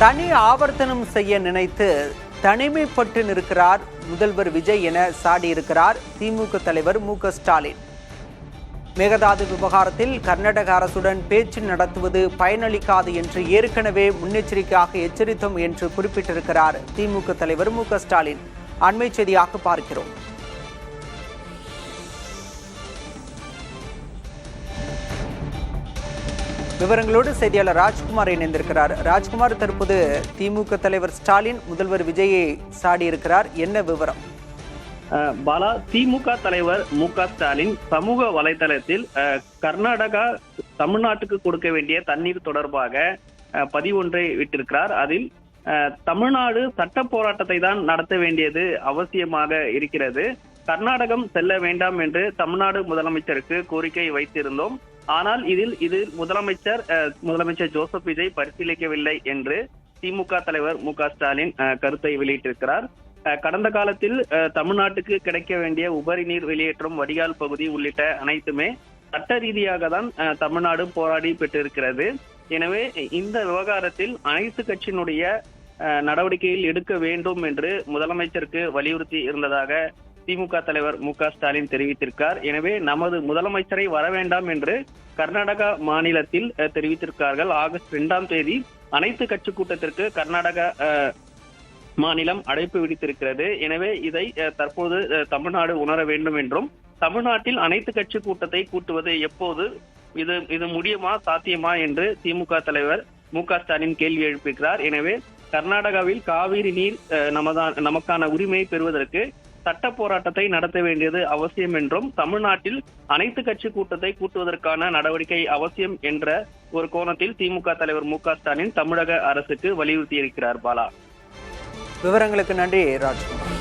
தனி ஆவர்த்தனம் செய்ய நினைத்து தனிமைப்பட்டு நிற்கிறார் முதல்வர் விஜய் என சாடியிருக்கிறார் திமுக தலைவர் மு.க.ஸ்டாலின். மேகதாது விவகாரத்தில் கர்நாடக அரசுடன் பேச்சு நடத்துவது பயனளிக்காது என்று ஏற்கனவே முன்னெச்சரிக்கையாக எச்சரித்தோம் என்று குறிப்பிட்டிருக்கிறார் திமுக தலைவர் மு.க.ஸ்டாலின். அண்மை செய்தியாக பார்க்கிறோம். விவரங்களோடு செய்தியாளர் ராஜ்குமார் இணைந்திருக்கிறார். ராஜ்குமார், தற்போது திமுக தலைவர் ஸ்டாலின் முதல்வர் விஜயை சாடியிருக்கிறார். என்ன விவரம்? பாலா, திமுக தலைவர் மு.க.ஸ்டாலின் சமூக வலைதளத்தில் கர்நாடகா தமிழ்நாட்டுக்கு கொடுக்க வேண்டிய தண்ணீர் தொடர்பாக பதிவொன்றை விட்டிருக்கிறார். அதில் தமிழ்நாடு சட்ட போராட்டத்தை தான் நடத்த வேண்டியது அவசியமாக இருக்கிறது. கர்நாடகம் செல்ல வேண்டாம் என்று தமிழ்நாடு முதலமைச்சருக்கு கோரிக்கை வைத்திருந்தோம். ஆனால் இது முதலமைச்சர் ஜோசப் விஜய் பரிசீலிக்கவில்லை என்று திமுக தலைவர் மு.க.ஸ்டாலின் கருத்தை வெளியிட்டிருக்கிறார். கடந்த காலத்தில் தமிழ்நாட்டுக்கு கிடைக்க வேண்டிய உபரி நீர் வெளியேற்றம், வடிகால் பகுதி உள்ளிட்ட அனைத்துமே சட்ட ரீதியாக தான் தமிழ்நாடு போராடி பெற்றிருக்கிறது. எனவே இந்த விவகாரத்தில் அனைத்து கட்சியினுடைய நடவடிக்கையில் எடுக்க வேண்டும் என்று முதலமைச்சருக்கு வலியுறுத்தி இருந்ததாக திமுக தலைவர் மு.க.ஸ்டாலின் தெரிவித்திருக்கார். எனவே நமது முதலமைச்சரை வர வேண்டாம் என்று கர்நாடகா மாநிலத்தில் தெரிவித்திருக்கிறார்கள். ஆகஸ்ட் 2ஆம் தேதி அனைத்து கட்சி கூட்டத்திற்கு கர்நாடக மாநிலம் அழைப்பு விடுத்திருக்கிறது. எனவே இதை தற்போது தமிழ்நாடு உணர வேண்டும் என்றும், தமிழ்நாட்டில் அனைத்து கட்சி கூட்டத்தை கூட்டுவது எப்போது, இது முடியுமா, சாத்தியமா என்று திமுக தலைவர் மு.க.ஸ்டாலின் கேள்வி எழுப்பியிருக்கிறார். எனவே கர்நாடகாவில் காவிரி நீர் நமக்கான உரிமையை பெறுவதற்கு சட்ட போராட்டத்தை நடத்த வேண்டியது அவசியம் என்றும், தமிழ்நாட்டில் அனைத்து கட்சி கூட்டத்தை கூட்டுவதற்கான நடவடிக்கை அவசியம் என்ற ஒரு கோணத்தில் திமுக தலைவர் மு.க.ஸ்டாலின் தமிழக அரசுக்கு வலியுறுத்தி இருக்கிறார். பாலா, விவரங்களுக்கு நன்றி ராஜ்குமார்.